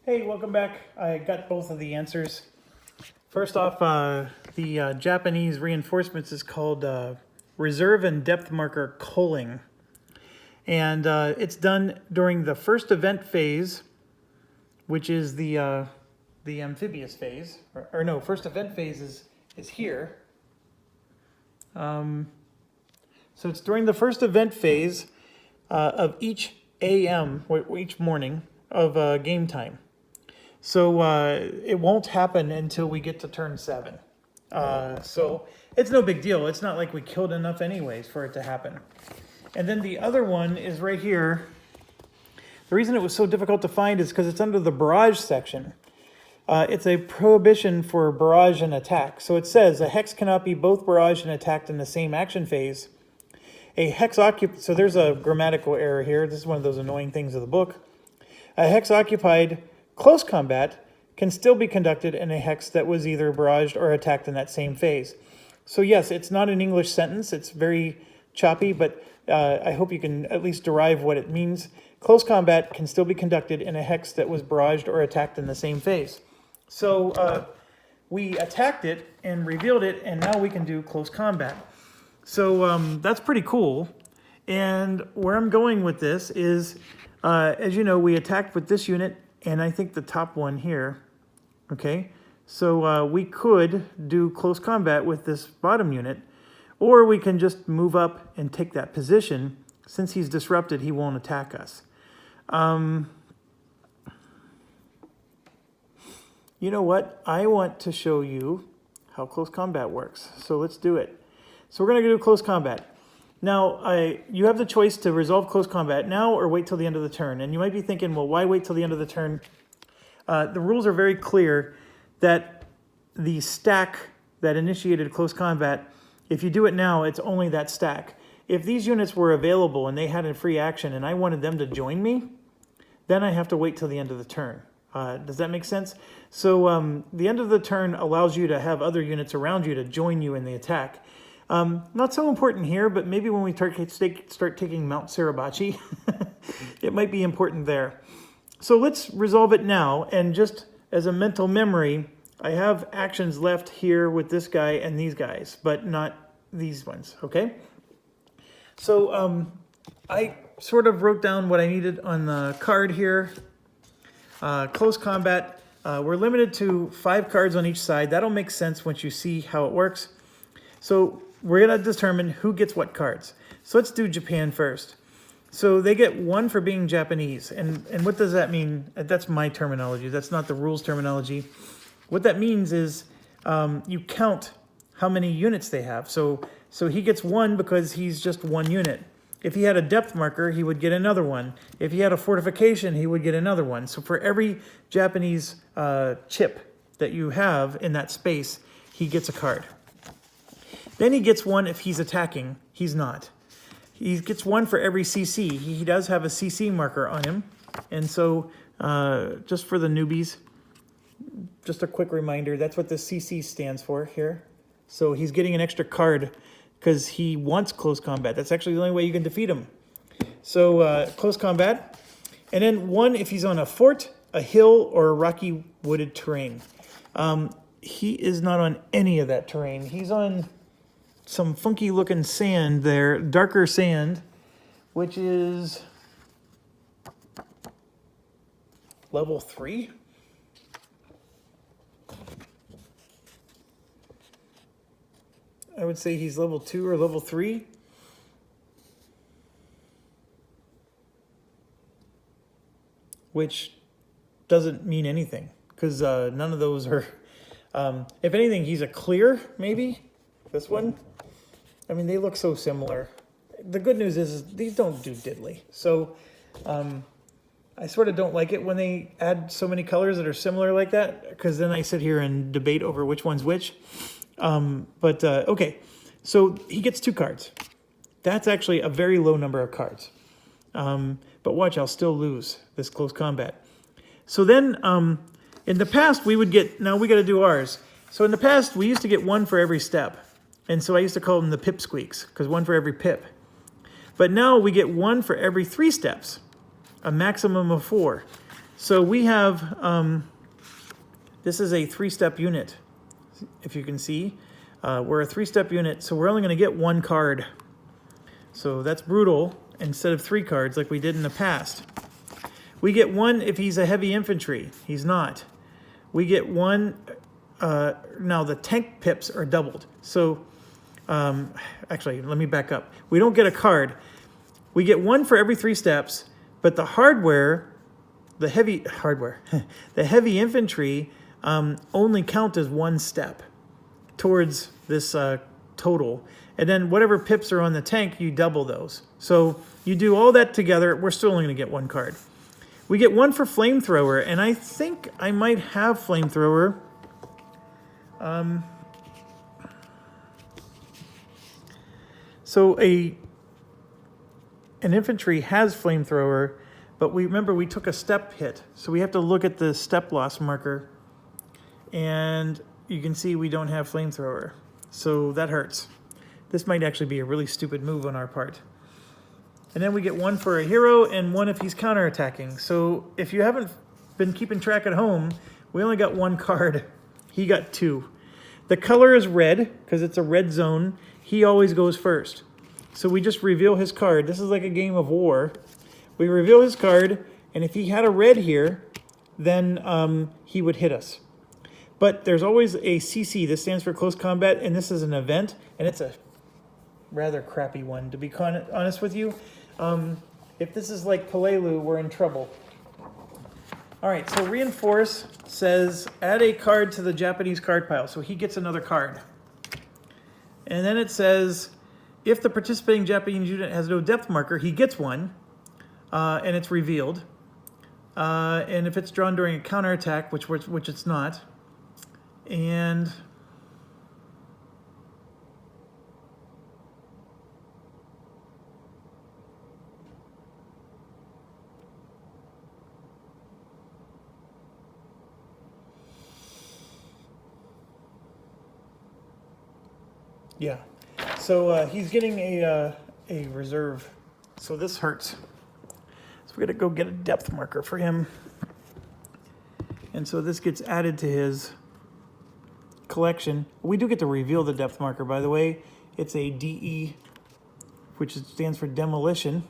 Hey, welcome back. I got both of the answers. First off, the Japanese reinforcements is called reserve and depth marker coaling. And it's done during the first event phase, which is the amphibious phase. Or no, first event phase is here. So it's during the first event phase of each AM, or each morning of game time. So it won't happen until we get to turn 7. So it's no big deal. It's not like we killed enough anyways for it to happen. And then the other one is right here. The reason it was so difficult to find is because it's under the barrage section. It's a prohibition for barrage and attack. So it says a hex cannot be both barraged and attacked in the same action phase. A hex so there's a grammatical error here. This is one of those annoying things of the book. A hex occupied close combat can still be conducted in a hex that was either barraged or attacked in that same phase. So yes, it's not an English sentence. It's very choppy, but I hope you can at least derive what it means. Close combat can still be conducted in a hex that was barraged or attacked in the same phase. So we attacked it and revealed it, and now we can do close combat. So that's pretty cool. And where I'm going with this is, as you know, we attacked with this unit, and I think the top one here, okay? So we could do close combat with this bottom unit, or we can just move up and take that position. Since he's disrupted, he won't attack us. You know what? I want to show you how close combat works. So let's do it. So we're going to do close combat. Now, you have the choice to resolve close combat now or wait till the end of the turn. And you might be thinking, well, why wait till the end of the turn? The rules are very clear that the stack that initiated close combat, if you do it now, it's only that stack. If these units were available and they had a free action and I wanted them to join me, then I have to wait till the end of the turn. Does that make sense? So the end of the turn allows you to have other units around you to join you in the attack. Not so important here, but maybe when we start taking Mount Suribachi, it might be important there. So let's resolve it now, and just as a mental memory, I have actions left here with this guy and these guys, but not these ones, okay? So I sort of wrote down what I needed on the card here. Close combat, we're limited to 5 cards on each side. That'll make sense once you see how it works. So we're going to determine who gets what cards. So let's do Japan first. So they get 1 for being Japanese. And what does that mean? That's my terminology. That's not the rules terminology. What that means is you count how many units they have. So he gets 1 because he's just 1 unit. If he had a depth marker, he would get another one. If he had a fortification, he would get another one. So for every Japanese chip that you have in that space, he gets a card. Then he gets 1 if he's attacking. He's not. He gets 1 for every CC. He does have a CC marker on him. And so just for the newbies, just a quick reminder, that's what the CC stands for here. So he's getting an extra card because he wants close combat. That's actually the only way you can defeat him. So close combat. And then 1 if he's on a fort, a hill, or a rocky wooded terrain. He is not on any of that terrain. He's on some funky looking sand there, darker sand, which is level 3. I would say he's level 2 or level 3. Which doesn't mean anything, because none of those are, if anything, he's a clear, maybe, this one. I mean, they look so similar. The good news is these don't do diddly. So I sort of don't like it when they add so many colors that are similar like that, because then I sit here and debate over which one's which. Okay, so he gets 2 cards. That's actually a very low number of cards. But watch, I'll still lose this close combat. So then, in the past, we would get, now we got to do ours. So in the past, we used to get 1 for every step. And so I used to call them the pipsqueaks, because 1 for every pip. But now we get 1 for every 3 steps, a maximum of 4. So we have, this is a 3-step unit, if you can see. We're a 3-step unit, so we're only going to get 1 card. So that's brutal, instead of 3 cards like we did in the past. We get 1 if he's a heavy infantry. He's not. We get 1, now the tank pips are doubled. So, actually, let me back up. We don't get a card. We get 1 for every 3 steps, but the hardware, the heavy infantry only count as 1 step towards this total. And then whatever pips are on the tank, you double those. So you do all that together, we're still only going to get 1 card. We get 1 for flamethrower, and I think I might have flamethrower. So an infantry has flamethrower, but remember we took a step hit, so we have to look at the step loss marker, and you can see we don't have flamethrower, so that hurts. This might actually be a really stupid move on our part. And then we get 1 for a hero and 1 if he's counterattacking. So if you haven't been keeping track at home, we only got 1 card. He got 2. The color is red because it's a red zone. He always goes first. So we just reveal his card. This is like a game of war. We reveal his card, and if he had a red here, then he would hit us. But there's always a CC. This stands for close combat, and this is an event, and it's a rather crappy one, to be honest with you. If this is like Palelu, we're in trouble. All right, so reinforce says add a card to the Japanese card pile, so he gets another card. And then it says if the participating Japanese unit has no depth marker, he gets 1, and it's revealed. And if it's drawn during a counterattack, which it's not, and yeah, so he's getting a reserve, so this hurts. So we're gonna go get a depth marker for him, and so this gets added to his collection. We do get to reveal the depth marker, by the way. It's a DE, which stands for demolition.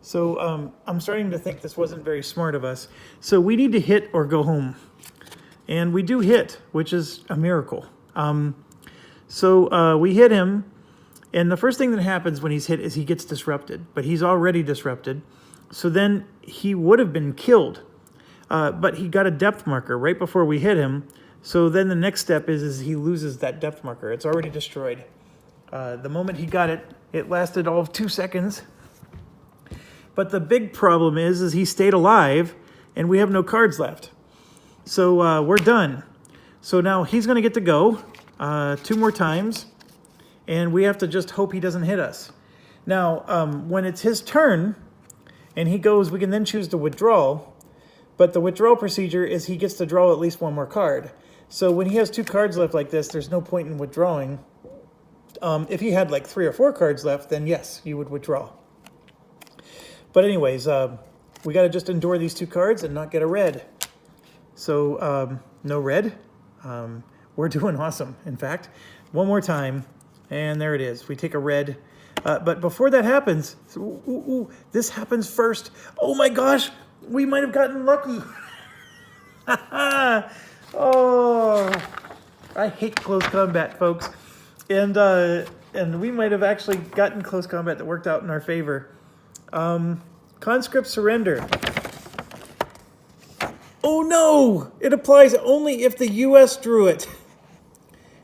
So I'm starting to think this wasn't very smart of us. So we need to hit or go home, and we do hit, which is a miracle. So we hit him, and the first thing that happens when he's hit is he gets disrupted, but he's already disrupted. So then he would have been killed, but he got a depth marker right before we hit him. So then the next step is he loses that depth marker. It's already destroyed. The moment he got it, it lasted all of 2 seconds. But the big problem is he stayed alive, and we have no cards left. So we're done. So now he's going to get to go 2 more times, and we have to just hope he doesn't hit us. Now, when it's his turn, and he goes, we can then choose to withdraw. But the withdrawal procedure is he gets to draw at least 1 more card. So when he has 2 cards left like this, there's no point in withdrawing. If he had like 3 or 4 cards left, then yes, you would withdraw. But anyways, we got to just endure these 2 cards and not get a red. So no red. We're doing awesome, in fact. 1 more time, and there it is. We take a red. But before that happens, this happens first. Oh my gosh, we might have gotten lucky. Oh, I hate close combat, folks. And we might have actually gotten close combat that worked out in our favor. Conscript surrender. Oh no! It applies only if the U.S. drew it.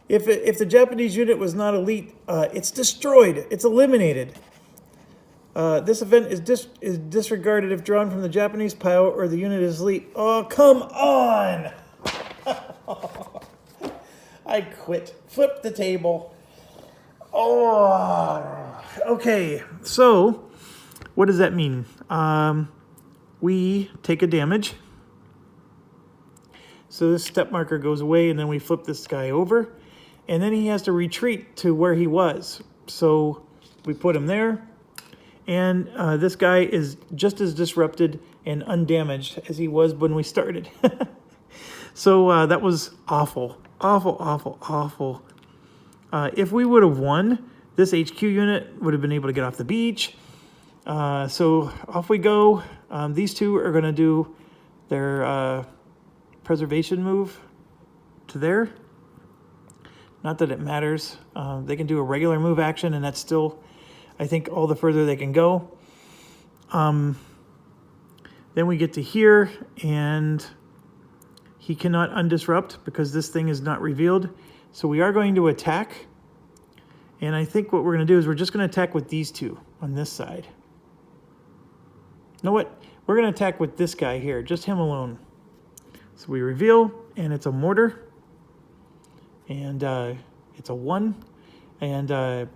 If the Japanese unit was not elite, it's destroyed. It's eliminated. This event is disregarded if drawn from the Japanese pile or the unit is elite. Oh, come on! I quit. Flip the table. Oh, okay. So, what does that mean? We take a damage. So this step marker goes away, and then we flip this guy over. And then he has to retreat to where he was. So we put him there. And this guy is just as disrupted and undamaged as he was when we started. So that was awful, awful, awful, awful. If we would have won, this HQ unit would have been able to get off the beach. So off we go. These two are going to do their preservation move to there. Not that it matters. They can do a regular move action, and that's still, I think, all the further they can go. Then we get to here, and he cannot undisrupt because this thing is not revealed. So we are going to attack. And I think what we're going to do is we're just going to attack with these two on this side. You know what? We're going to attack with this guy here, just him alone. So we reveal, and it's a mortar. And it's a 1. And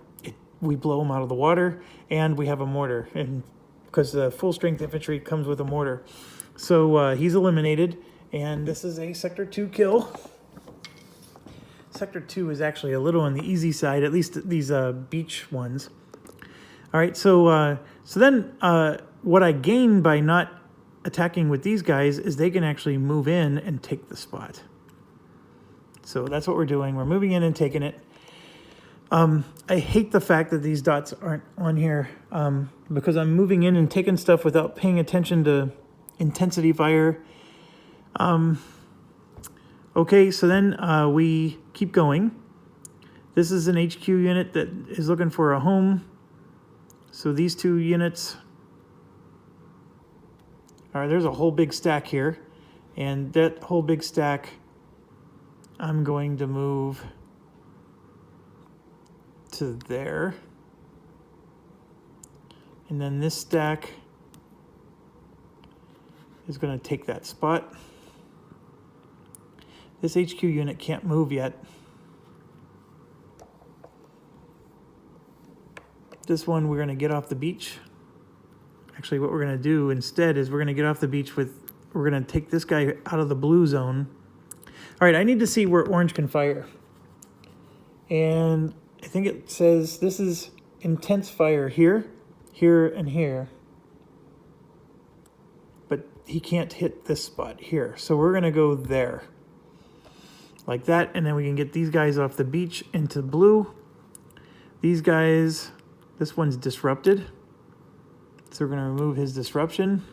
we blow him out of the water, and we have a mortar. And because the full strength infantry comes with a mortar. So he's eliminated, and this is a Sector 2 kill. Sector 2 is actually a little on the easy side, at least these beach ones. All right, so then what I gain by not attacking with these guys is they can actually move in and take the spot. So that's what we're doing. We're moving in and taking it. I hate the fact that these dots aren't on here because I'm moving in and taking stuff without paying attention to intensity fire. Okay, so then we keep going. This is an HQ unit that is looking for a home. So these two units, all right, there's a whole big stack here. And that whole big stack, I'm going to move to there. And then this stack is going to take that spot. This HQ unit can't move yet. This one we're going to get off the beach. Actually, what we're going to do instead is we're going to get off the beach with, we're going to take this guy out of the blue zone. All right, I need to see where orange can fire. And I think it says this is intense fire here, here, and here. But he can't hit this spot here. So we're going to go there. Like that, and then we can get these guys off the beach into blue. These guys, this one's disrupted. So we're going to remove his disruption.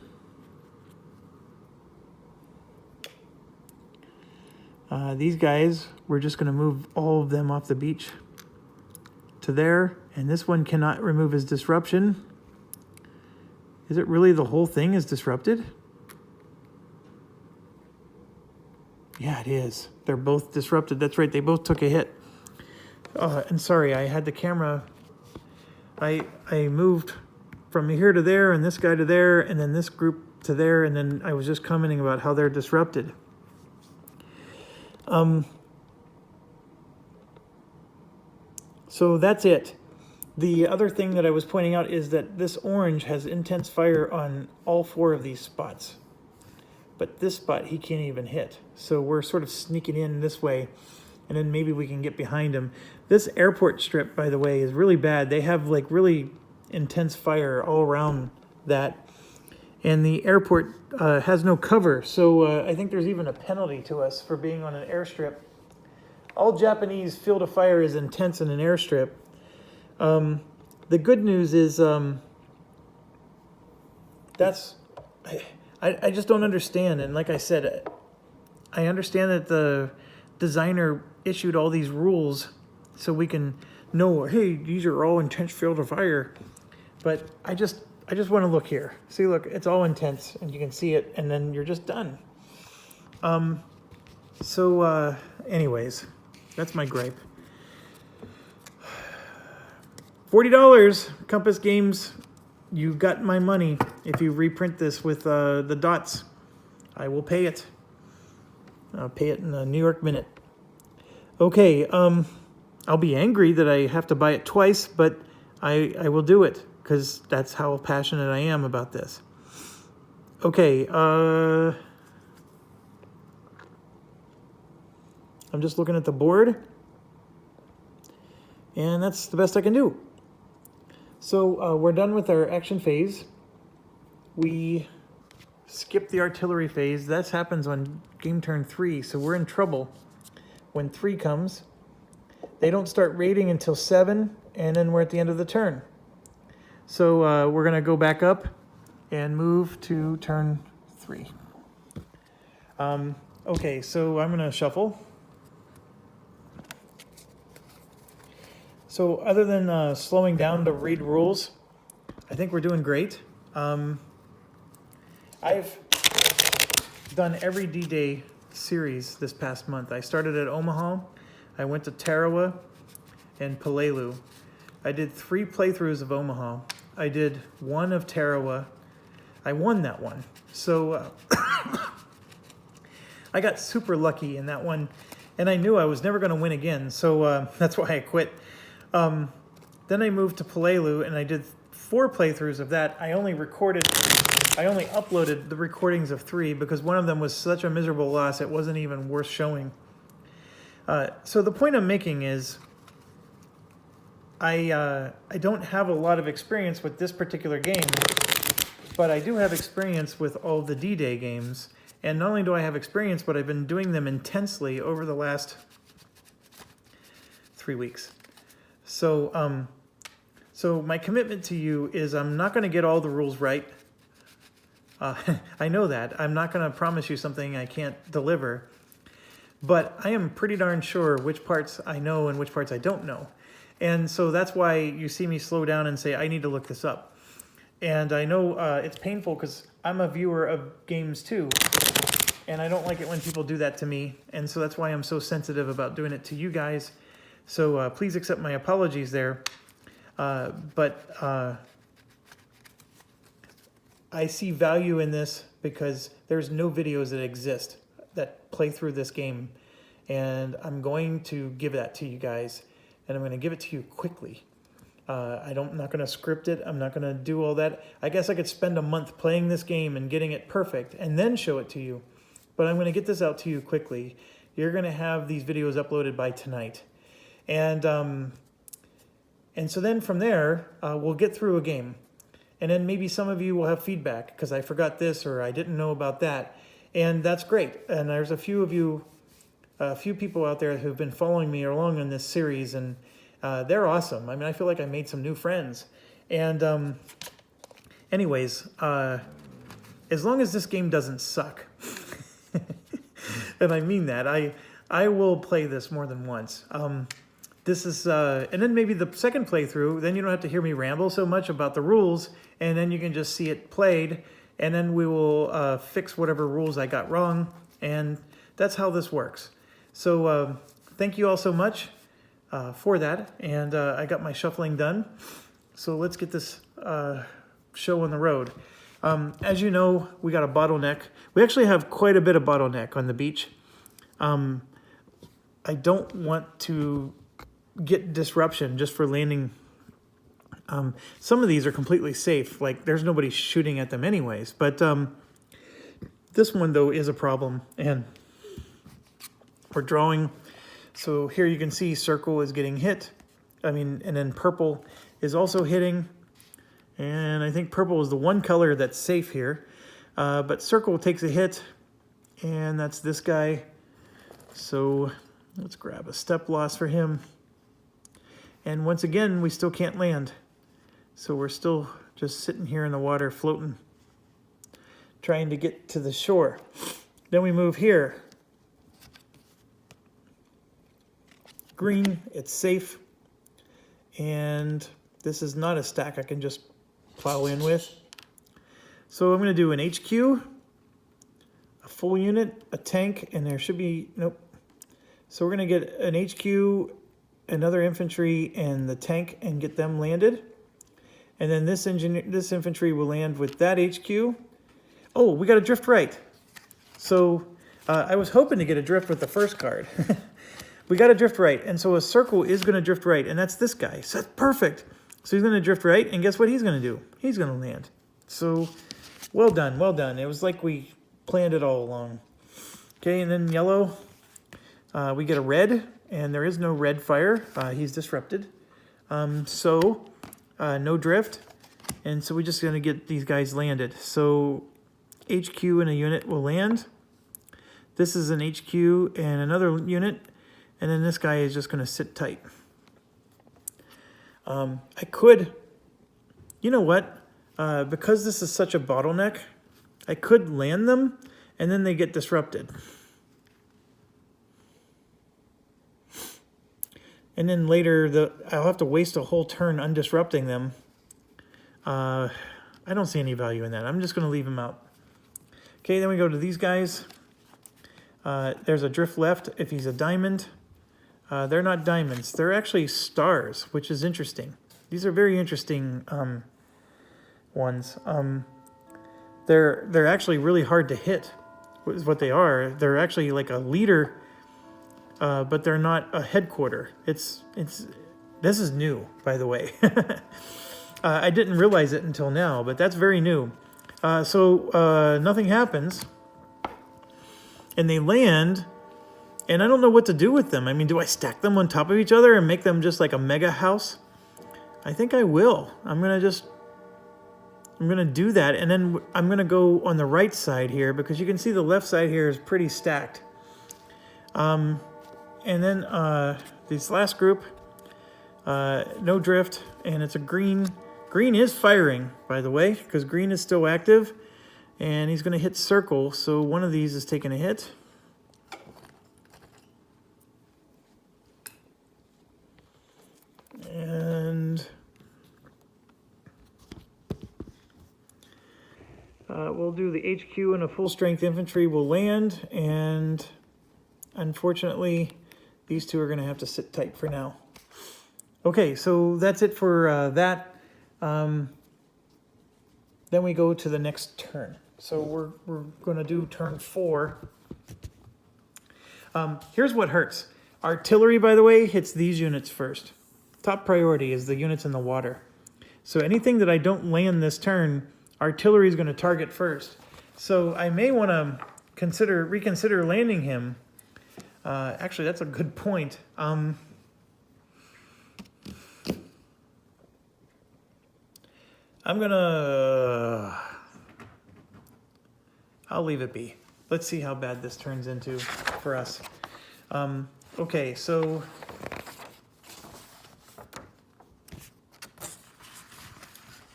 These guys, we're just going to move all of them off the beach to there. And this one cannot remove his disruption. Is it really the whole thing is disrupted? Yeah, it is. They're both disrupted. That's right. They both took a hit. And sorry, I had the camera. I moved from here to there and this guy to there and then this group to there. And then I was just commenting about how they're disrupted. So that's it. The other thing that I was pointing out is that this orange has intense fire on all 4 of these spots. But this spot he can't even hit. So we're sort of sneaking in this way, and then maybe we can get behind him. This airport strip, by the way, is really bad. They have like really intense fire all around that. And the airport has no cover. So I think there's even a penalty to us for being on an airstrip. All Japanese field of fire is intense in an airstrip. The good news is that's... I just don't understand. And like I said, I understand that the designer issued all these rules so we can know, hey, these are all intense field of fire. But I just want to look here. See, look, it's all intense and you can see it and then you're just done. Anyways, that's my gripe. $40, Compass Games. You got my money. If you reprint this with the dots, I will pay it. I'll pay it in a New York minute. Okay, I'll be angry that I have to buy it twice, but I will do it because that's how passionate I am about this. Okay, I'm just looking at the board, and that's the best I can do. So we're done with our action phase. We skip the artillery phase. That happens on game turn 3, so we're in trouble when 3 comes. They don't start raiding until 7, and then we're at the end of the turn. So we're going to go back up and move to turn 3. Okay, so I'm going to shuffle. So other than slowing down to read rules, I think we're doing great. I've done every D-Day series this past month. I started at Omaha, I went to Tarawa and Pelelu. I did 3 playthroughs of Omaha. I did 1 of Tarawa. I won that one. So I got super lucky in that one, and I knew I was never going to win again, so that's why I quit. Then I moved to Pelelu, and I did 4 playthroughs of that. I only uploaded the recordings of 3 because one of them was such a miserable loss it wasn't even worth showing. So the point I'm making is I don't have a lot of experience with this particular game, but I do have experience with all the D-Day games. And not only do I have experience, but I've been doing them intensely over the last 3 weeks. So, so my commitment to you is I'm not going to get all the rules right. I know that. I'm not going to promise you something I can't deliver. But I am pretty darn sure which parts I know and which parts I don't know. And so that's why you see me slow down and say, I need to look this up. And I know it's painful because I'm a viewer of games too. And I don't like it when people do that to me. And so that's why I'm so sensitive about doing it to you guys. So please accept my apologies there. But I see value in this because there's no videos that exist that play through this game. And I'm going to give that to you guys. And I'm going to give it to you quickly. I'm not going to script it. I'm not going to do all that. I guess I could spend a month playing this game and getting it perfect and then show it to you. But I'm going to get this out to you quickly. You're going to have these videos uploaded by tonight. And so then from there, we'll get through a game. And then maybe some of you will have feedback because I forgot this or I didn't know about that. And that's great. And there's a few of you, a few people out there who've been following me along in this series, and they're awesome. I mean, I feel like I made some new friends. And anyways, as long as this game doesn't suck, and I mean that, I will play this more than once. This is, and then maybe the second playthrough, then you don't have to hear me ramble so much about the rules, and then you can just see it played, and then we will fix whatever rules I got wrong, and that's how this works. So thank you all so much for that, and I got my shuffling done. So let's get this show on the road. As you know, we got a bottleneck. We actually have quite a bit of bottleneck on the beach. I don't want to get disruption just for landing. Some of these are completely safe. Like, there's nobody shooting at them anyways. But this one, though, is a problem. And we're drawing. So here you can see circle is getting hit. And then purple is also hitting. And I think purple is the one color that's safe here. But circle takes a hit. And that's this guy. So let's grab a step loss for him. And once again, we still can't land. So we're still just sitting here in the water floating, trying to get to the shore. Then we move here. Green, it's safe. And this is not a stack I can just plow in with. So I'm going to do an HQ, a full unit, a tank, and there should be, nope. So we're going to get an HQ, another infantry, and the tank, and get them landed. And then this infantry will land with that HQ. Oh, we got a drift right. So I was hoping to get a drift with the first card. We got a drift right, and so a circle is going to drift right, and that's this guy. So that's perfect. So he's going to drift right, and guess what he's going to do? He's going to land. So well done, well done. It was like we planned it all along. Okay, and then yellow, we get a red, and there is no red fire. He's disrupted. No drift, and so we're just going to get these guys landed. So HQ and a unit will land. This is an HQ and another unit, and then this guy is just going to sit tight. I could, you know what? Because this is such a bottleneck, I could land them, and then they get disrupted. And then later, I'll have to waste a whole turn undisrupting them. I don't see any value in that. I'm just going to leave them out. Okay, then we go to these guys. There's a drift left if he's a diamond. They're not diamonds. They're actually stars, which is interesting. These are very interesting ones. They're actually really hard to hit, is what they are. They're actually like a leader, but they're not a headquarter. This is new, by the way. I didn't realize it until now, but that's very new. So nothing happens, and they land, and I don't know what to do with them. I mean, do I stack them on top of each other and make them just like a mega house? I think I will. I'm gonna do that, and then I'm gonna go on the right side here, because you can see the left side here is pretty stacked. And then this last group, no drift, and it's a green. Green is firing, by the way, because green is still active, and he's gonna hit circle, so one of these is taking a hit. And we'll do the HQ, and a full strength infantry will land, and unfortunately these two are going to have to sit tight for now. Okay, so that's it for that. Then we go to the next turn. So we're going to do turn 4. Here's what hurts. Artillery, by the way, hits these units first. Top priority is the units in the water. So anything that I don't land this turn, artillery is going to target first. So I may want to reconsider landing him. Actually, that's a good point. I'll leave it be. Let's see how bad this turns into for us. Okay, so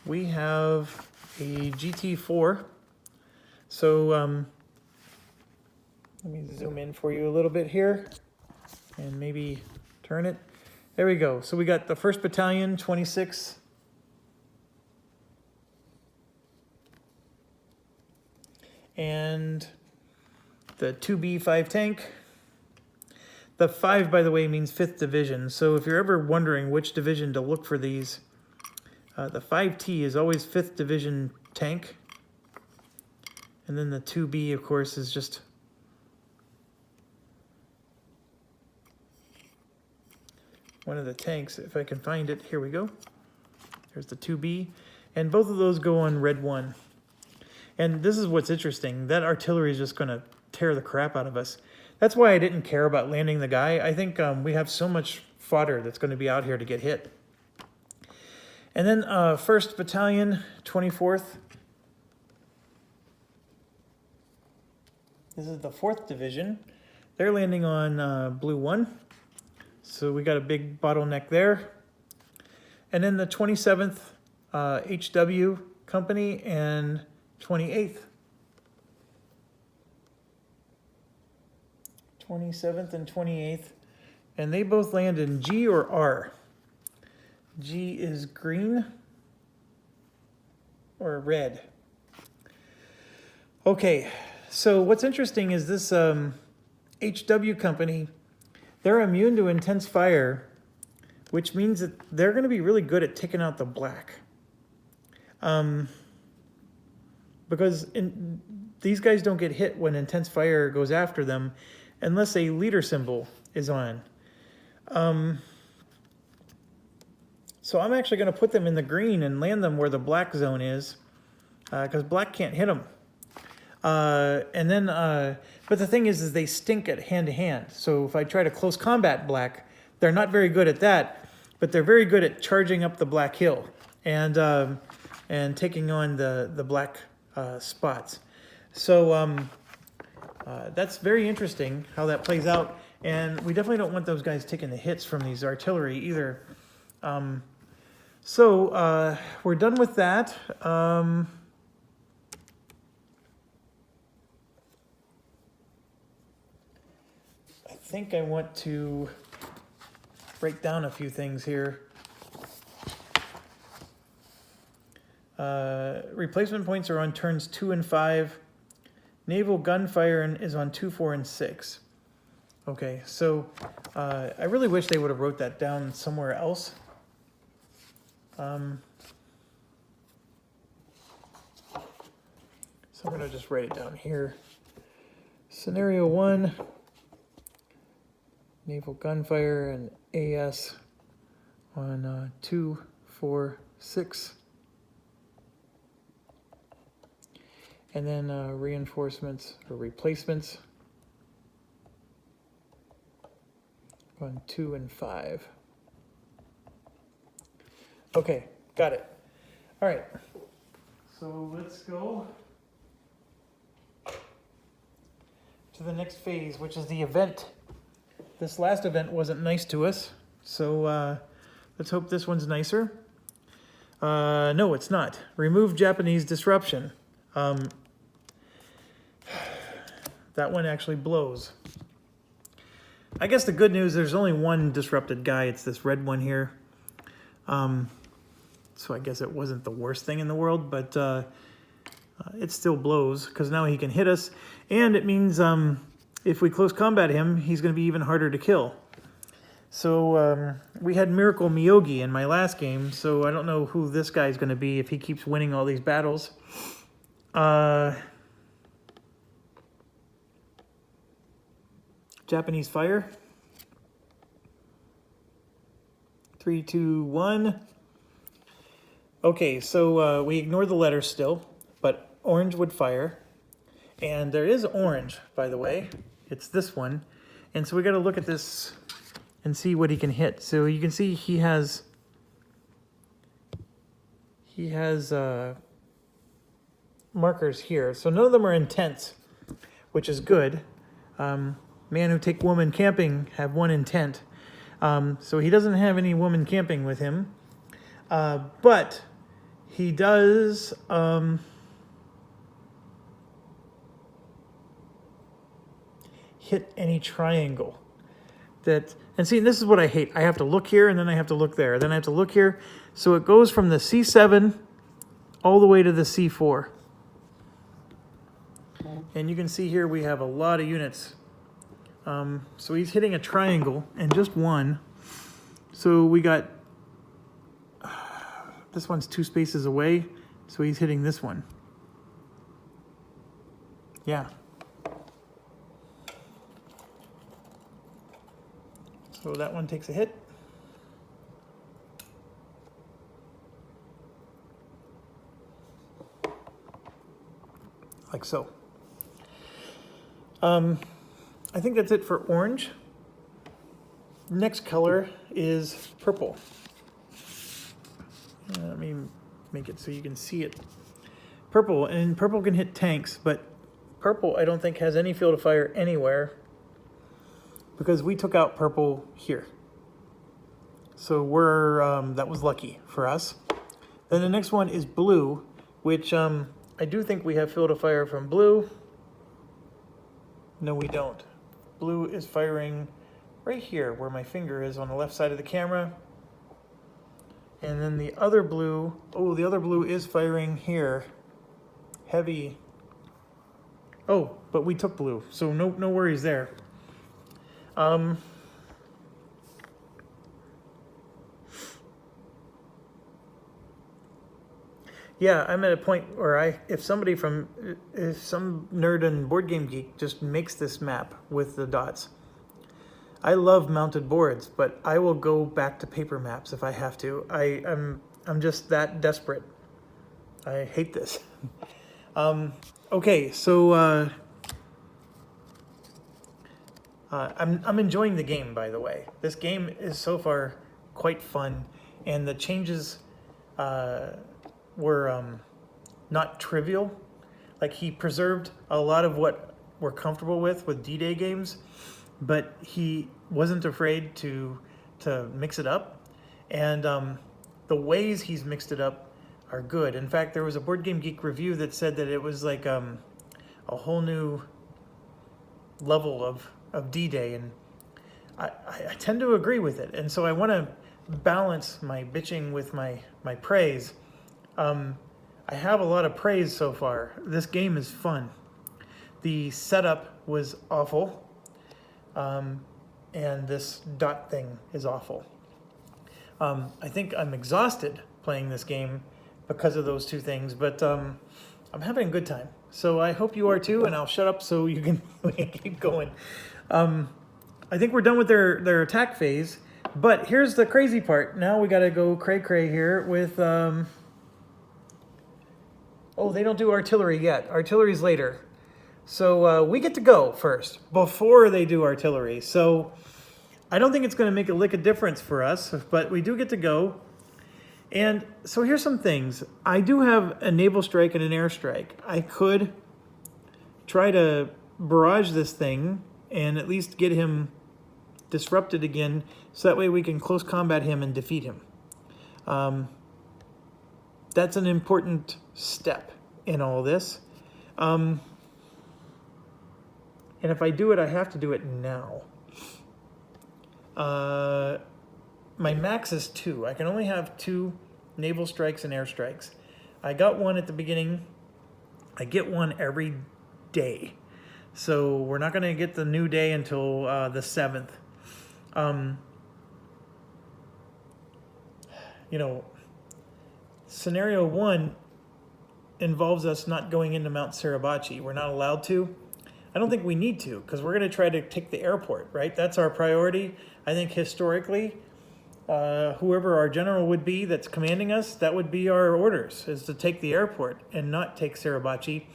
we have a GT4. So let me zoom in for you a little bit here and maybe turn it. There we go. So we got the 1st Battalion, 26. And the 2B5 tank. The 5, by the way, means 5th Division. So if you're ever wondering which division to look for these, the 5T is always 5th Division tank. And then the 2B, of course, is just one of the tanks. If I can find it, here we go. There's the 2B. And both of those go on red 1. And this is what's interesting. That artillery is just going to tear the crap out of us. That's why I didn't care about landing the guy. I think we have so much fodder that's going to be out here to get hit. And then 1st Battalion, 24th. This is the 4th Division. They're landing on blue 1. So we got a big bottleneck there. And then the 27th HW Company and 28th. 27th and 28th. And they both land in G or R. G is green or red. Okay, so what's interesting is this HW Company, they're immune to intense fire, which means that they're going to be really good at taking out the black. Because these guys don't get hit when intense fire goes after them unless a leader symbol is on. So I'm actually going to put them in the green and land them where the black zone is, because black can't hit them. And then, but the thing is they stink at hand-to-hand. So if I try to close combat black, they're not very good at that, but they're very good at charging up the black hill and taking on the black spots. So that's very interesting how that plays out. And we definitely don't want those guys taking the hits from these artillery either. So we're done with that. I think I want to break down a few things here. Replacement points are on turns 2 and 5. Naval gunfire is on 2, 4, and 6. Okay, so I really wish they would have wrote that down somewhere else. So I'm going to just write it down here. Scenario 1, naval gunfire and AS on 2, 4, 6. And then reinforcements or replacements on 2 and 5. Okay, got it. All right, so let's go to the next phase, which is the event. This last event wasn't nice to us, so let's hope this one's nicer. No, it's not. Remove Japanese disruption. That one actually blows. I guess the good news, there's only one disrupted guy. It's this red one here. So I guess it wasn't the worst thing in the world, but it still blows because now he can hit us. And it means if we close combat him, he's going to be even harder to kill. So we had Miracle Miyogi in my last game, so I don't know who this guy's going to be if he keeps winning all these battles. Japanese fire. 3, 2, 1. Okay, so we ignore the letters still, but orange would fire. And there is orange, by the way. It's this one. And so we got to look at this and see what he can hit. So you can see he has markers here. So none of them are intense, which is good. Man who take woman camping have 1 intent. So he doesn't have any woman camping with him. But he does hit any triangle. And see, this is what I hate. I have to look here, and then I have to look there. Then I have to look here. So it goes from the C7 all the way to the C4. And you can see here we have a lot of units. So he's hitting a triangle and just one. So we got, this one's 2 spaces away. So he's hitting this one. Yeah. So that one takes a hit. Like so. I think that's it for orange. Next color is purple. Let me make it so you can see it. Purple, and purple can hit tanks, but purple I don't think has any field of fire anywhere because we took out purple here. So that was lucky for us. Then the next one is blue, which I do think we have field of fire from blue. No, we don't. Blue is firing right here where my finger is on the left side of the camera. And then the other blue, the other blue is firing here. Heavy. Oh, but we took blue, so no worries there. Yeah, I'm at a point where if some nerd in Board Game Geek just makes this map with the dots. I love mounted boards, but I will go back to paper maps if I have to. I'm just that desperate. I hate this. Okay, so I'm enjoying the game, by the way. This game is so far quite fun, and the changes were not trivial. Like, he preserved a lot of what we're comfortable with D-Day games, but he wasn't afraid to mix it up. And the ways he's mixed it up are good. In fact, there was a Board Game Geek review that said that it was like a whole new level of D-Day, and I tend to agree with it. And so I want to balance my bitching with my praise. I have a lot of praise so far. This game is fun. The setup was awful, and this dot thing is awful. I think I'm exhausted playing this game because of those two things, but I'm having a good time. So I hope you are too, and I'll shut up so we can keep going. I think we're done with their attack phase, but here's the crazy part. Now we got to go cray-cray here with... Oh, they don't do artillery yet. Artillery's later. So we get to go first, before they do artillery. So I don't think it's going to make a lick of difference for us, but we do get to go. And so here's some things. I do have a naval strike and an air strike. I could try to barrage this thing and at least get him disrupted again, so that way we can close combat him and defeat him. That's an important step in all this. And if I do it, I have to do it now. My max is 2. I can only have 2 naval strikes and air strikes. I got 1 at the beginning. I get 1 every day. So we're not going to get the new day until the 7th. You know, scenario 1 involves us not going into Mount Suribachi. We're not allowed to. I don't think we need to, because we're going to try to take the airport, right? That's our priority. I think historically, whoever our general would be that's commanding us, that would be our orders, is to take the airport and not take Suribachi.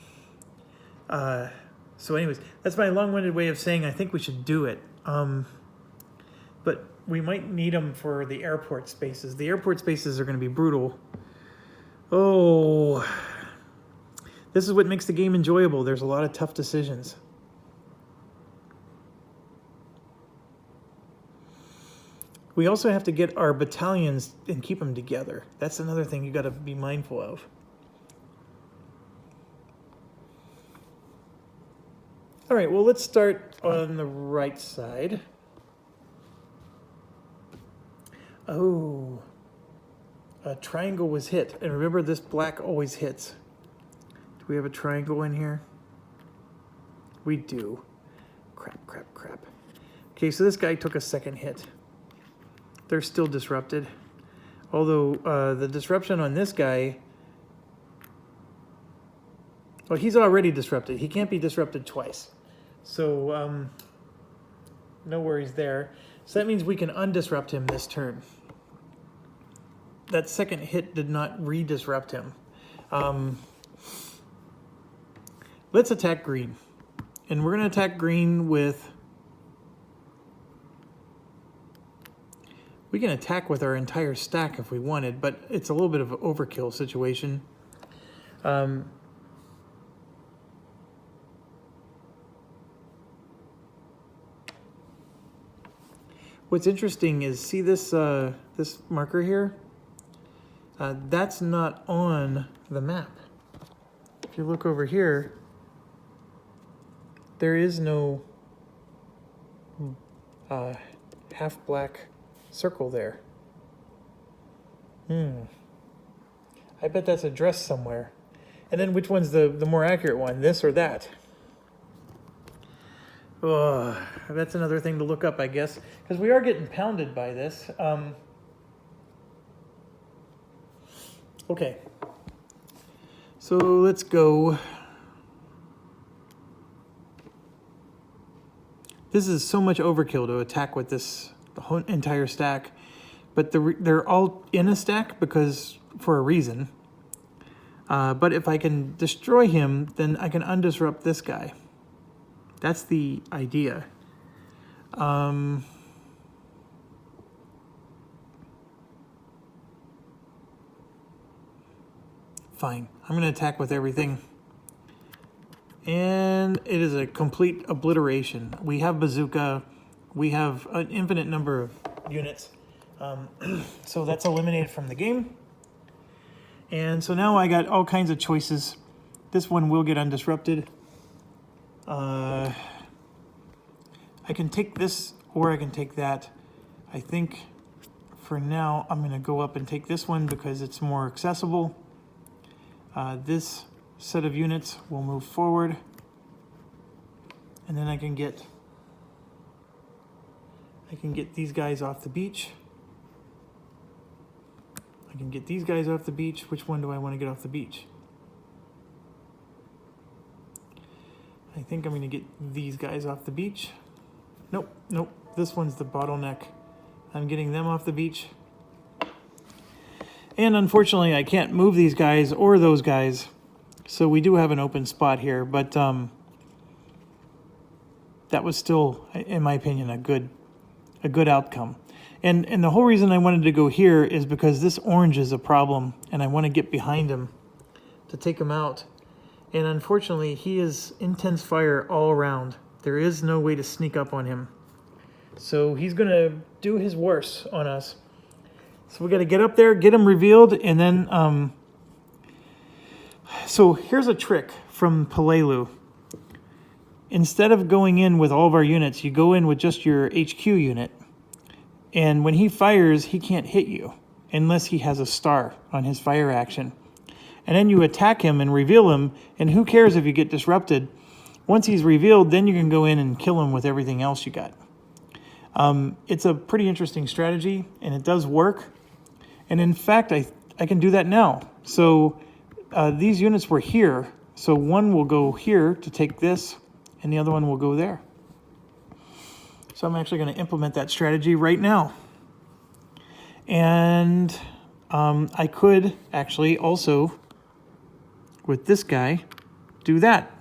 So anyways, that's my long-winded way of saying I think we should do it. But we might need them for the airport spaces. The airport spaces are going to be brutal. Oh, this is what makes the game enjoyable. There's a lot of tough decisions. We also have to get our battalions and keep them together. That's another thing you got to be mindful of. All right, well, let's start on the right side. Oh, a triangle was hit. And remember, this black always hits. Do we have a triangle in here? We do. Crap, crap, crap. Okay, so this guy took a second hit. They're still disrupted. Although the disruption on this guy... Well, he's already disrupted. He can't be disrupted twice. So, no worries there. So that means we can undisrupt him this turn. That second hit did not re-disrupt him. Let's attack green. And we're going to attack green with... We can attack with our entire stack if we wanted, but it's a little bit of an overkill situation. What's interesting is, see this this marker here? That's not on the map. If you look over here, there is no half black circle there. I bet that's addressed somewhere. And then which one's the more accurate one, this or that? Oh, that's another thing to look up, I guess, because we are getting pounded by this. Okay, so let's go. This is so much overkill to attack with this the whole entire stack, but they're all in a stack because for a reason. But if I can destroy him, then I can undisrupt this guy. That's the idea. Fine. I'm going to attack with everything. And it is a complete obliteration. We have bazooka. We have an infinite number of units. So that's eliminated from the game. And so now I got all kinds of choices. This one will get undisrupted. I can take this or I can take that. I think for now I'm going to go up and take this one because it's more accessible. This set of units will move forward. And then I can get these guys off the beach. I can get these guys off the beach. Which one do I want to get off the beach? I think I'm going to get these guys off the beach. Nope, nope. This one's the bottleneck. I'm getting them off the beach. And unfortunately, I can't move these guys or those guys. So we do have an open spot here, but that was still, in my opinion, a good outcome. And the whole reason I wanted to go here is because this orange is a problem, and I want to get behind him to take him out. And unfortunately, he is intense fire all around. There is no way to sneak up on him. So he's going to do his worst on us. So we got to get up there, get him revealed, and then... So here's a trick from Palelu. Instead of going in with all of our units, you go in with just your HQ unit. And when he fires, he can't hit you unless he has a star on his fire action. And then you attack him and reveal him, and who cares if you get disrupted? Once he's revealed, then you can go in and kill him with everything else you got. It's a pretty interesting strategy, and it does work. And in fact, I can do that now. So these units were here, so one will go here to take this, and the other one will go there. So I'm actually going to implement that strategy right now. And I could actually also, with this guy, do that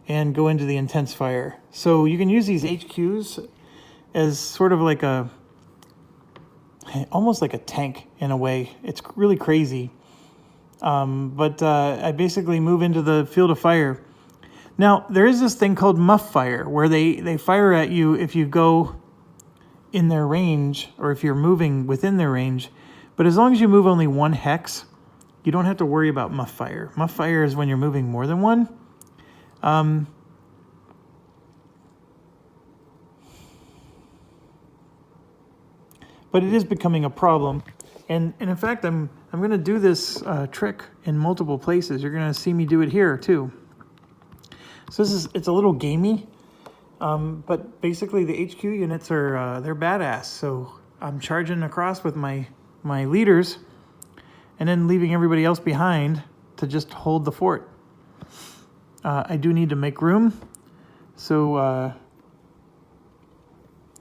and go into the intense fire. So you can use these HQs as sort of like almost like a tank in a way. It's really crazy. But I basically move into the field of fire. Now, there is this thing called muff fire, where they fire at you if you go in their range, or if you're moving within their range. But as long as you move only one hex, you don't have to worry about muff fire. Muff fire is when you're moving more than one. But it is becoming a problem. And in fact, I'm going to do this trick in multiple places. You're going to see me do it here too. So it's a little gamey, but basically the HQ units are they're badass. So I'm charging across with my leaders, and then leaving everybody else behind to just hold the fort. I do need to make room. So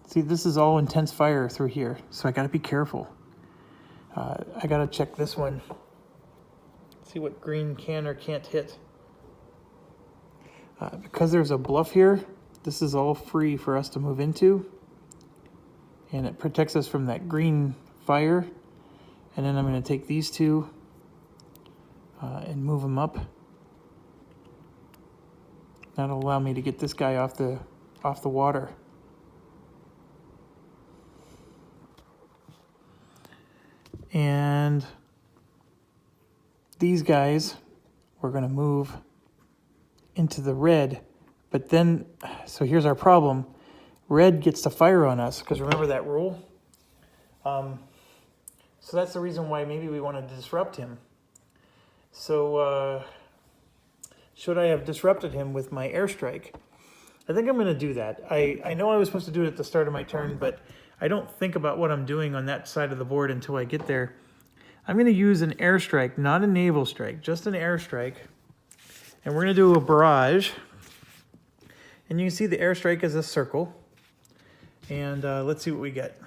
see, this is all intense fire through here, so I got to be careful. I got to check this one. See what green can or can't hit. Because there's a bluff here, this is all free for us to move into. And it protects us from that green fire. And then I'm going to take these two and move them up. That'll allow me to get this guy off the water. And these guys, we're going to move into the red. But then, so here's our problem. Red gets to fire on us, because remember that rule? So that's the reason why maybe we want to disrupt him. So should I have disrupted him with my airstrike? I think I'm going to do that. I know I was supposed to do it at the start of my turn, but I don't think about what I'm doing on that side of the board until I get there. I'm going to use an airstrike, not a naval strike, just an airstrike. And we're going to do a barrage. And you can see the airstrike is a circle. And let's see what we get.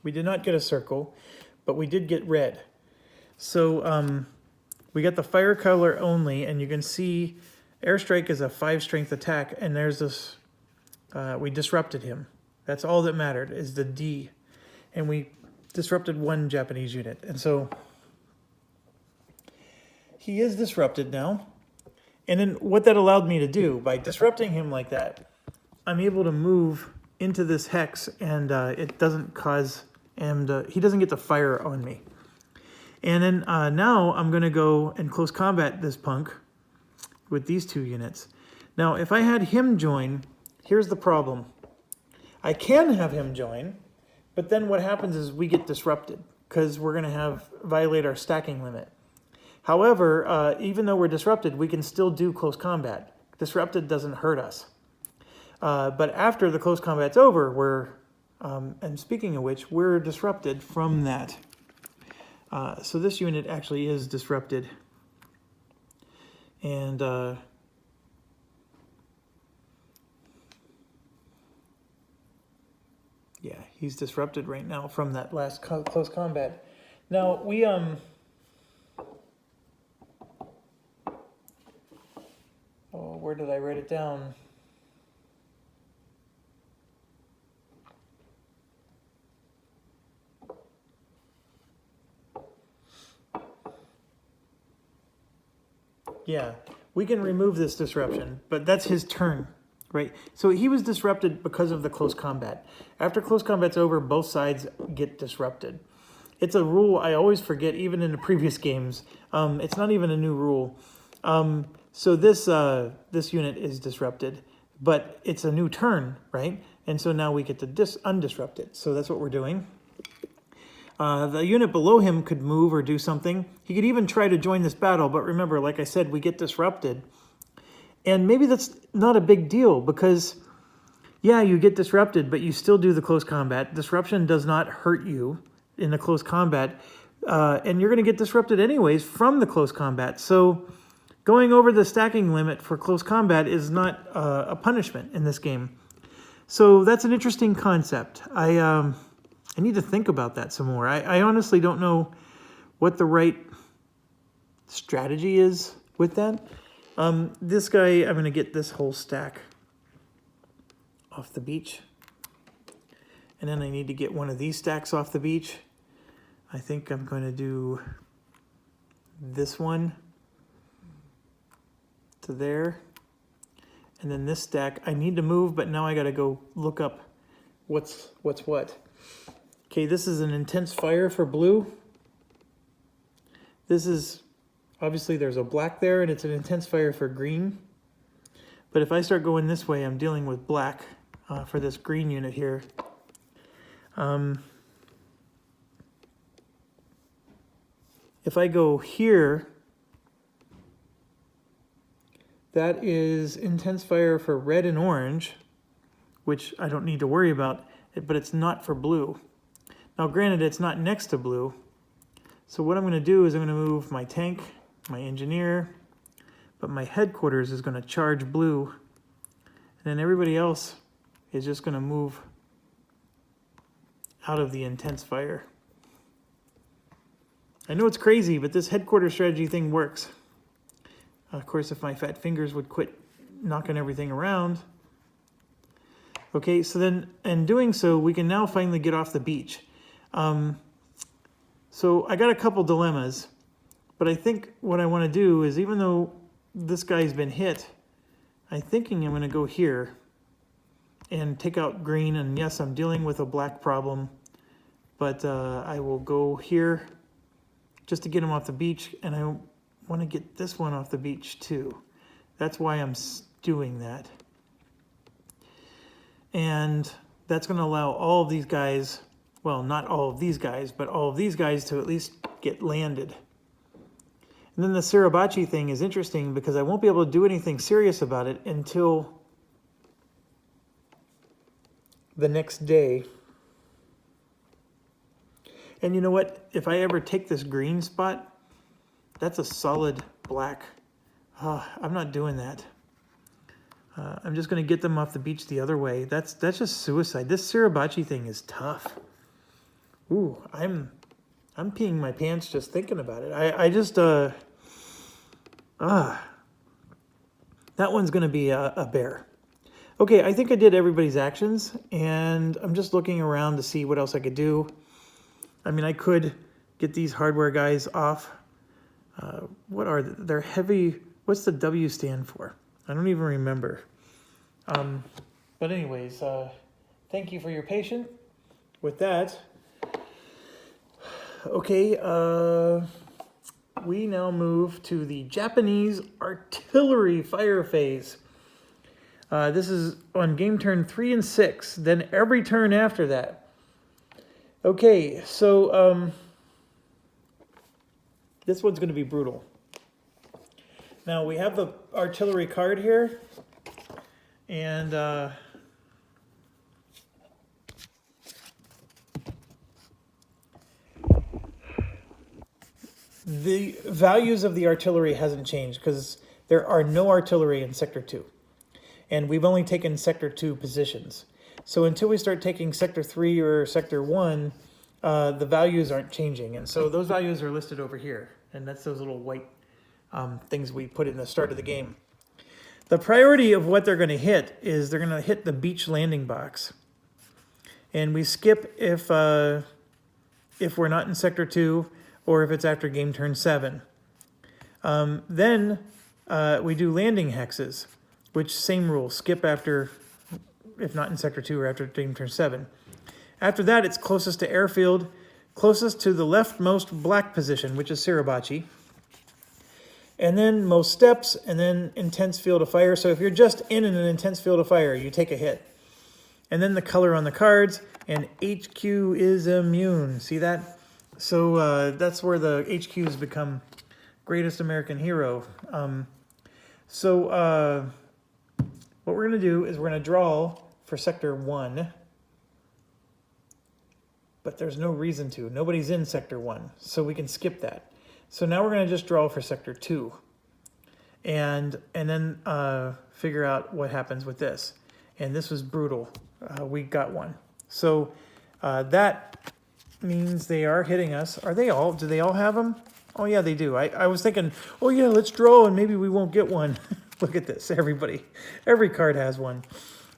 We did not get a circle, but we did get red. So we got the fire color only, and you can see airstrike is a 5 strength attack, and there's this, we disrupted him. That's all that mattered, is the D. And we disrupted one Japanese unit. And so he is disrupted now. And then what that allowed me to do, by disrupting him like that, I'm able to move into this hex, and it doesn't cause him to, he doesn't get to fire on me. And then now I'm going to go and close combat this punk with these 2 units. Now, if I had him join, here's the problem. I can have him join, but then what happens is we get disrupted because we're going to violate our stacking limit. However, even though we're disrupted, we can still do close combat. Disrupted doesn't hurt us. But after the close combat's over, and speaking of which, we're disrupted from that. So this unit actually is disrupted. And yeah, he's disrupted right now from that last close combat. Now, we, oh, where did I write it down? Yeah, we can remove this disruption, but that's his turn, right? So he was disrupted because of the close combat. After close combat's over, both sides get disrupted. It's a rule I always forget, even in the previous games. It's not even a new rule. So this unit is disrupted, but it's a new turn, right? And so now we get to undisrupt it. So that's what we're doing. The unit below him could move or do something. He could even try to join this battle, but remember, like I said, we get disrupted. And maybe that's not a big deal because, yeah, you get disrupted, but you still do the close combat. Disruption does not hurt you in the close combat, and you're going to get disrupted anyways from the close combat. So going over the stacking limit for close combat is not a punishment in this game. So that's an interesting concept. I need to think about that some more. I honestly don't know what the right strategy is with that. This guy, I'm going to get this whole stack off the beach. And then I need to get one of these stacks off the beach. I think I'm going to do this one to there. And then this stack, I need to move, but now I got to go look up what's what. Okay, this is an intense fire for blue. This is, obviously there's a black there, and it's an intense fire for green. But if I start going this way, I'm dealing with black for this green unit here. If I go here, that is intense fire for red and orange, which I don't need to worry about, but it's not for blue. Now, granted, it's not next to blue. So what I'm going to do is I'm going to move my tank, my engineer, but my headquarters is going to charge blue. And then everybody else is just going to move out of the intense fire. I know it's crazy, but this headquarters strategy thing works. Of course, if my fat fingers would quit knocking everything around. Okay, so then in doing so, we can now finally get off the beach. So I got a couple dilemmas, but I think what I want to do is, even though this guy's been hit, I'm thinking I'm going to go here and take out green. And yes, I'm dealing with a black problem, but I will go here just to get him off the beach. And I want to get this one off the beach too. That's why I'm doing that. And that's going to allow all of these guys, well, not all of these guys, but all of these guys to at least get landed. And then the Suribachi thing is interesting because I won't be able to do anything serious about it until the next day. And you know what? If I ever take this green spot, that's a solid black. I'm not doing that. I'm just going to get them off the beach the other way. That's just suicide. This Suribachi thing is tough. Ooh, I'm peeing my pants just thinking about it. That one's going to be a bear. Okay, I think I did everybody's actions, and I'm just looking around to see what else I could do. I mean, I could get these hardware guys off. What are they? They're heavy. What's the W stand for? I don't even remember. But anyways, thank you for your patience with that. Okay, we now move to the Japanese artillery fire phase. This is on game turn 3 and 6, then every turn after that. Okay, so this one's going to be brutal. Now we have the artillery card here, and the values of the artillery hasn't changed because there are no artillery in Sector 2. And we've only taken Sector 2 positions. So until we start taking Sector 3 or Sector 1, the values aren't changing. And so those values are listed over here. And that's those little white things we put in the start of the game. The priority of what they're going to hit is they're going to hit the beach landing box. And we skip if we're not in Sector 2 or if it's after game turn 7. Then we do landing hexes, which same rule, skip after, if not in Sector 2 or after game turn 7. After that, it's closest to airfield, closest to the leftmost black position, which is Suribachi. And then most steps, and then intense field of fire. So if you're just in an intense field of fire, you take a hit. And then the color on the cards, and HQ is immune. See that? So that's where the HQs become greatest American hero. What we're going to do is we're going to draw for Sector 1. But there's no reason to. Nobody's in Sector 1, so we can skip that. So now we're going to just draw for Sector 2. And then figure out what happens with this. And this was brutal. We got one. So that means they are hitting us. Are they all? Do they all have them? Oh, yeah, they do. I was thinking, oh, yeah, let's draw and maybe we won't get one. Look at this, everybody. Every card has one.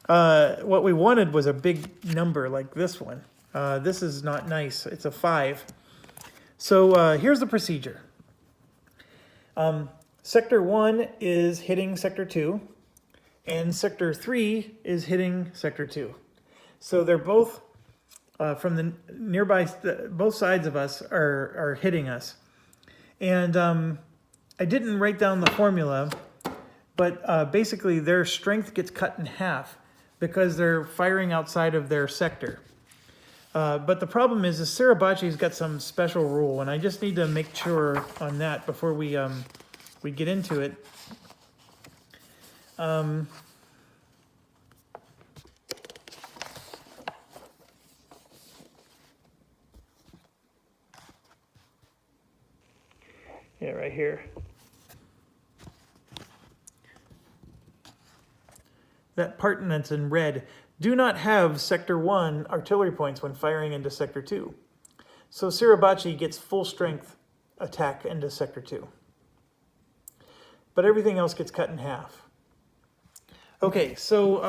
What we wanted was a big number like this one. This is not nice. It's a 5. So here's the procedure. Sector 1 is hitting Sector 2, and Sector 3 is hitting Sector 2. So they're both from the nearby, both sides of us are hitting us. And I didn't write down the formula, but basically their strength gets cut in half because they're firing outside of their sector. But the problem is Suribachi's got some special rule, and I just need to make sure on that before we get into it. Yeah, right here. That part that's in red do not have Sector 1 artillery points when firing into Sector 2. So Suribachi gets full strength attack into Sector 2. But everything else gets cut in half. Okay, so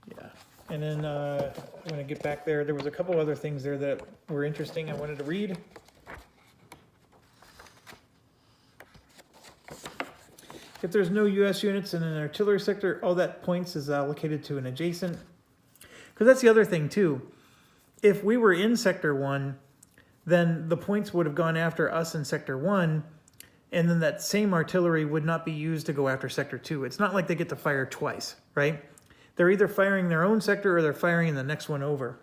yeah, and then I'm going to get back there. There was a couple other things there that were interesting I wanted to read. If there's no U.S. units in an artillery sector, all that points is allocated to an adjacent. Because that's the other thing, too. If we were in Sector 1, then the points would have gone after us in Sector 1, and then that same artillery would not be used to go after Sector 2. It's not like they get to fire twice, right? They're either firing their own sector or they're firing in the next one over.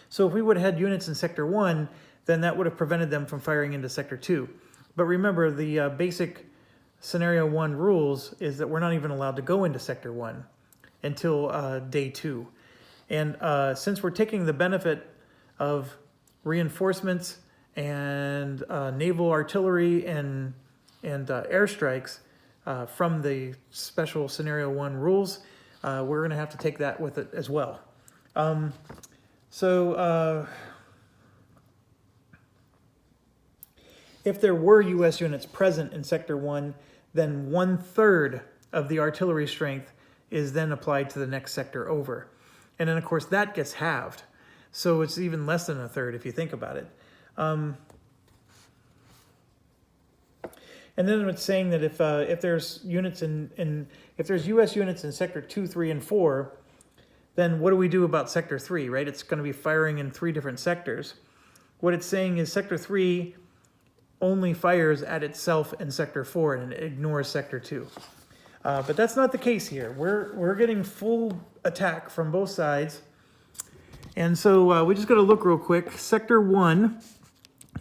So if we would have had units in Sector 1, then that would have prevented them from firing into Sector 2. But remember, the basic Scenario 1 rules is that we're not even allowed to go into Sector 1 until Day 2. And since we're taking the benefit of reinforcements and naval artillery and airstrikes from the special Scenario 1 rules, we're going to have to take that with it as well. If there were U.S. units present in Sector 1, then 1/3 of the artillery strength is then applied to the next sector over. And then, of course, that gets halved. So it's even less than 1/3 if you think about it. And then it's saying that if there's units if there's U.S. units in sector 2, 3, and 4, then what do we do about sector 3, right? It's going to be firing in 3 different sectors. What it's saying is sector 3 only fires at itself in sector 4 and it ignores sector 2. But that's not the case here. We're getting full attack from both sides. And so we just got to look real quick. Sector 1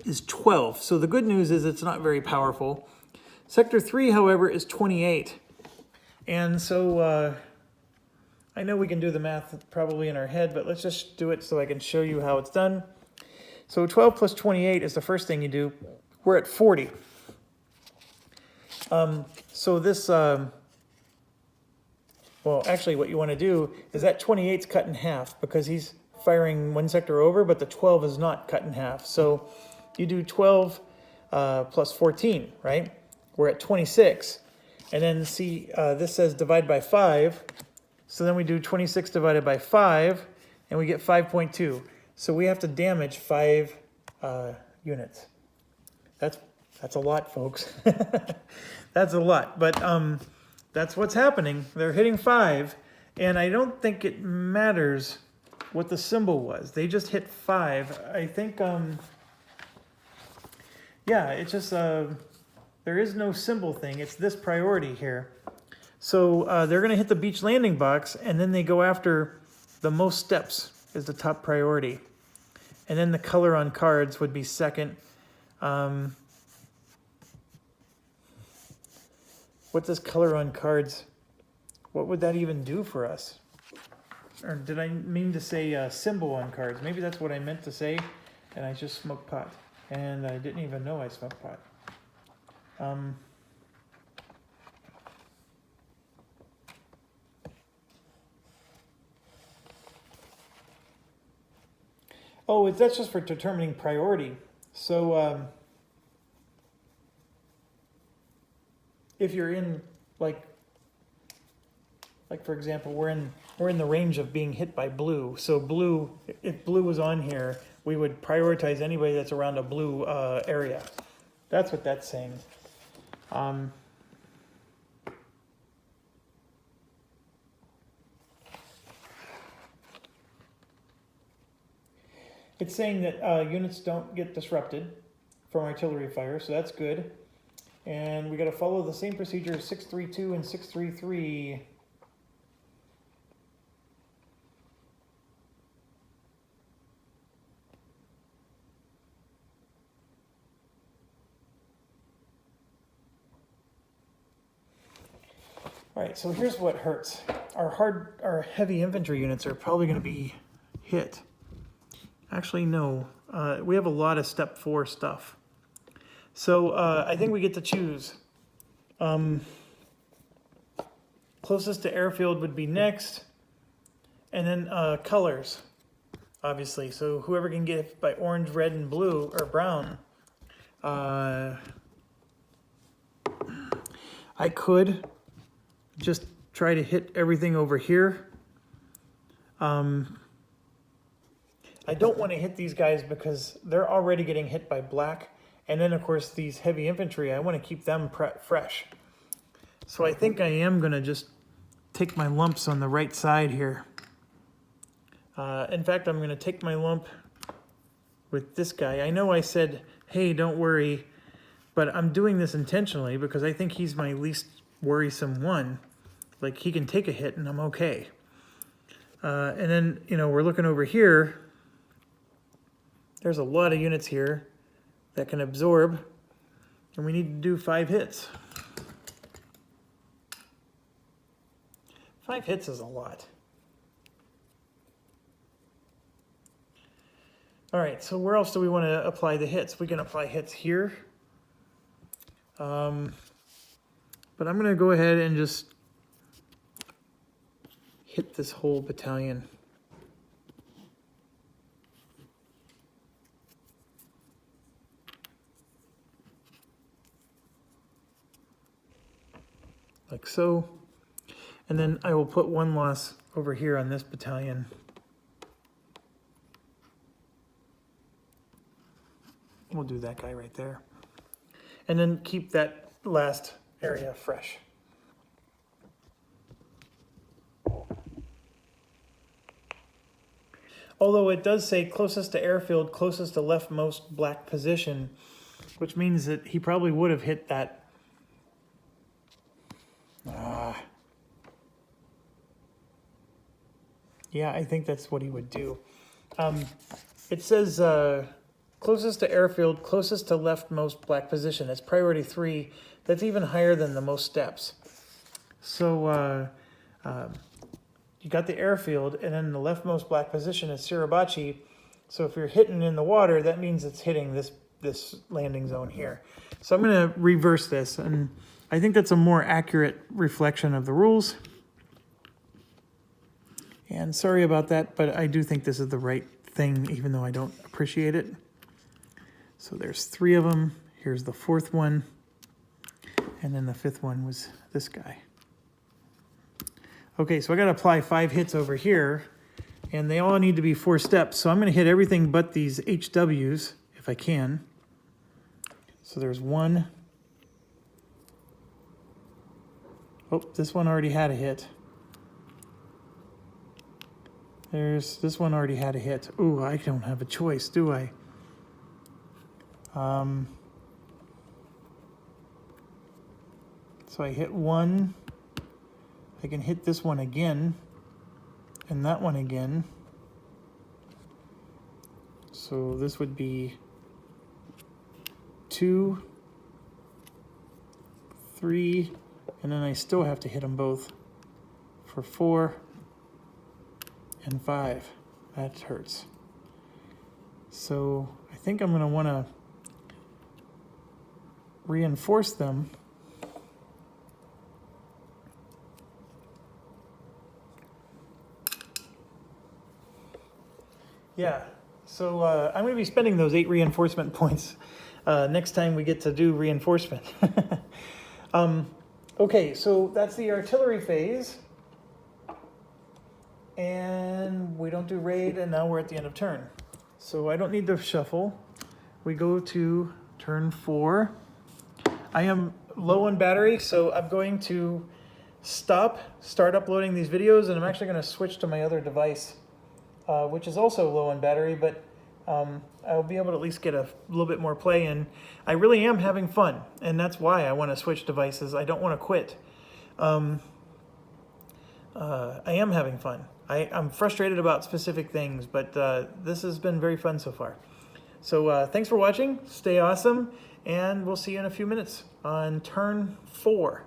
is 12. So the good news is it's not very powerful. Sector 3, however, is 28. And so I know we can do the math probably in our head, but let's just do it so I can show you how it's done. So 12 plus 28 is the first thing you do. We're at 40. So this, well, actually what you want to do is that 28's cut in half because he's firing one sector over, but the 12 is not cut in half. So you do 12 plus 14, right? We're at 26. And then see, this says divide by 5. So then we do 26 divided by 5, and we get 5.2. So we have to damage 5 units. That's a lot, folks. That's a lot. But that's what's happening. They're hitting 5, and I don't think it matters what the symbol was. They just hit 5. I think, yeah, it's just, there is no symbol thing. It's this priority here. So they're going to hit the beach landing box, and then they go after the most steps is the top priority. And then the color on cards would be second. What does color on cards, what would that even do for us? Or did I mean to say symbol on cards? Maybe that's what I meant to say, and I just smoked pot. And I didn't even know I smoked pot. Oh, that's just for determining priority. So if you're in, like for example, we're in the range of being hit by blue. So blue, if blue was on here, we would prioritize anybody that's around a blue area. That's what that's saying. It's saying that units don't get disrupted from artillery fire, so that's good. And we got to follow the same procedure as 632 and 633. All right, so here's what hurts. Our heavy infantry units are probably going to be hit. Actually, no. We have a lot of step 4 stuff. So I think we get to choose. Closest to airfield would be next. And then colors, obviously. So whoever can get hit by orange, red, and blue, or brown. I could just try to hit everything over here. I don't want to hit these guys because they're already getting hit by black. And then, of course, these heavy infantry, I want to keep them fresh. So I think I am going to just take my lumps on the right side here. In fact, I'm going to take my lump with this guy. I know I said, hey, don't worry, but I'm doing this intentionally because I think he's my least worrisome one. Like, he can take a hit and I'm okay. And then, you know, we're looking over here. There's a lot of units here that can absorb, and we need to do 5 hits. 5 hits is a lot. All right, so where else do we want to apply the hits? We can apply hits here. But I'm going to go ahead and just hit this whole battalion. Like so. And then I will put 1 loss over here on this battalion. We'll do that guy right there. And then keep that last area fresh. Although it does say closest to airfield, closest to leftmost black position, which means that he probably would have hit that. Yeah, I think that's what he would do. It says closest to airfield, closest to leftmost black position. That's priority 3. That's even higher than the most steps. So you got the airfield, and then the leftmost black position is Suribachi. So if you're hitting in the water, that means it's hitting this landing zone here. So I'm going to reverse this, and I think that's a more accurate reflection of the rules. And sorry about that, but I do think this is the right thing, even though I don't appreciate it. So there's 3 of them. Here's the 4th one. And then the 5th one was this guy. Okay, so I got to apply 5 hits over here, and they all need to be 4 steps. So I'm going to hit everything but these HWs, if I can. So there's 1. Oh, this one already had a hit. This one already had a hit. Ooh, I don't have a choice, do I? So I hit 1. I can hit this one again, and that one again. So this would be 2, 3, and then I still have to hit them both for 4 and 5. That hurts. So I think I'm going to want to reinforce them. Yeah, so I'm going to be spending those 8 reinforcement points next time we get to do reinforcement. Okay, so that's the artillery phase. And we don't do raid, and now we're at the end of turn. So I don't need to shuffle. We go to turn 4. I am low on battery, so I'm going to start uploading these videos, and I'm actually going to switch to my other device, which is also low on battery, but I'll be able to at least get a little bit more play in. I really am having fun, and that's why I want to switch devices. I don't want to quit. I am having fun. I'm frustrated about specific things, but this has been very fun so far. So thanks for watching. Stay awesome, and we'll see you in a few minutes on turn 4.